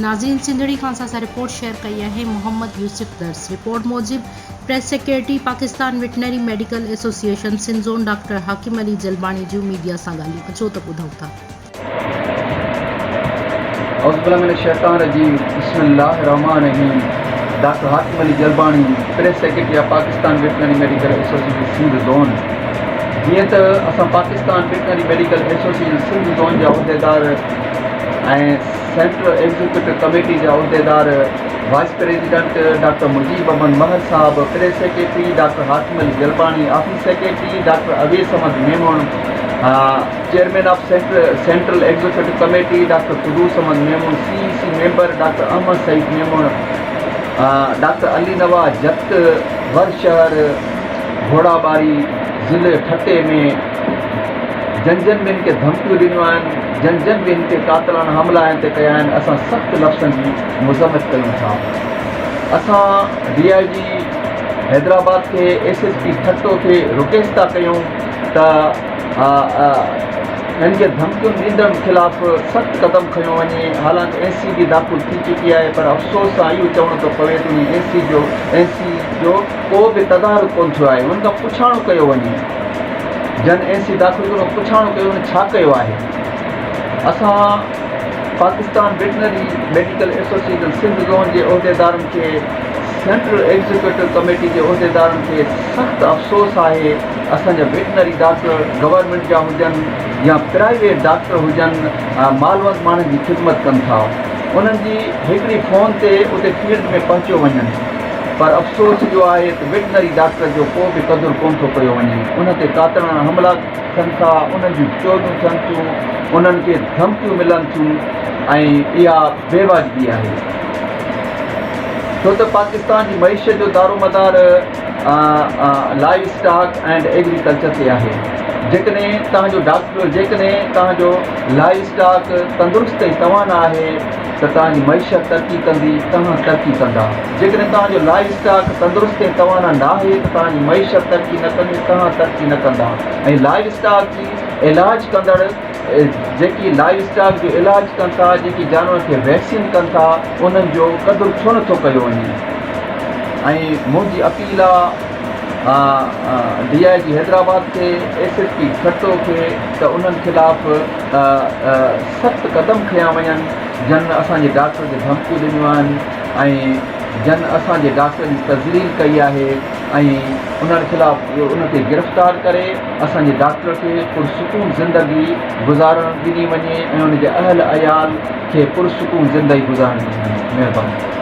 नाज़रीन सिंधड़ी खान सां report share कई है मोहम्मद यूसुफ दर्स। रिपोर्ट मूजिब press secretary Pakistan Veterinary Medical Association Sindh zone doctor Hakim Ali Jalbani जूं मीडिया सां ॻाल्हियूं। अचो त ॿुधूं था। Doctor Hakim Ali Jalbani, press secretary of Pakistan Veterinary Medical Association Sindh zone. जीअं त असां Pakistan Veterinary Medical Association Sindh zone जा उहिदेदार ऐं सेंट्रल एग्जीक्यूटिव कमेटी जा उहिदेदार vice president doctor Mujeeb Ahmed Mahar sahab, press secretary doctor Hakim Ali Jalbani, office secretary doctor Awais Ahmed Memon, chairman of central executive committee doctor Quddus Ahmed Memon, CEC member doctor Ahmed Saeed Memon, doctor Ali Nawaz जत वरशहर घोड़ाबारी ज़िले ठटे में जन जन में इनके धमकियूं ॾिनियूं आहिनि, जन जन बि इनके कातिलाना हमला हिन ते कया आहिनि। असां सख़्तु लफ़्ज़नि जी मुज़म्मत कयूं था। असां DIG हैदराबाद खे SSP ठट्टो खे रिक्वेस्ट था कयूं त इनके धमकियुनि ॾींदड़ ख़िलाफ़ सख़्तु क़दम खयो वञे। हालांकि NC बि दाख़िल थी चुकी आहे, पर अफ़सोस सां इहो चवणो थो पवे त NC जो को बि तदारुक कोन थियो आहे। हुन खां पुछाणो कयो वञे, जन NC दाख़िल कयो, पुछाणो कयो वञे छा कयो आहे। असां Pakistan Veterinary Medical Association Sindh zone जे उहिदेदारनि खे, सेंट्रल एग्जीक्यूटिव कमेटी जे उहिदेदारनि खे सख़्तु अफ़सोस आहे। असांजा वेटनरी डॉक्टर गवर्नमेंट जा हुजनि या प्राइवेट डॉक्टर हुजनि, मालवंत माण्हुनि जी ख़िदमत कनि था। उन्हनि जी हिकिड़ी फ़ोन ते उते फील्ड में पहुची वञनि, पर अफ़सोस इहो आहे त वेटनरी डॉक्टर जो को बि क़दुरु कोन थो कयो वञे। उन ते कातिलाना हमला थियनि था, उन्हनि जूं चोरियूं थियनि थियूं, उन्हनि खे धमकियूं मिलनि थियूं ऐं इहा बेवाजिबी आहे। छो त पाकिस्तान जी मईशत जो दारोमदार लाइव स्टॉक एंड एग्रीकल्चर ते आहे। जेकॾहिं तव्हांजो लाइव स्टॉक तंदुरुस्त ऐं तवाना आहे त तव्हांजी मईशत तरक़ी कंदी, तव्हां तरक़ी कंदा। जेकॾहिं तव्हांजो लाइव स्टॉक तंदुरुस्त ऐं तवाना न आहे त तव्हांजी मईशत तरक़ी न कंदी, तव्हां तरक़ी न कंदा। ऐं लाइव स्टॉक जी इलाज कंदड़, जेकी लाइव स्टॉक जो इलाज कनि था, जेकी जानवर खे वैक्सीन कनि था, उन्हनि जो क़दुरु छो नथो कयो वञे। ऐं मुंहिंजी अपील आहे DIG हैदराबाद खे, SSP ठट्टो खे त उन्हनि ख़िलाफ़ सख़्तु क़दम खयां वञनि। जन असांजे डॉक्टर खे धमकियूं ॾिनियूं आहिनि ऐं जन असांजे डॉक्टर जी तज़लील कई आहे ऐं उन्हनि ख़िलाफ़ उनखे गिरफ़्तार करे असांजे डॉक्टर खे पुरसुकून ज़िंदगी गुज़ारणु ॾिनी वञे ऐं उनजे अहल अयाल खे पुरसुकून ज़िंदगी गुज़ारणु ॾिनी वञे। महिरबानी।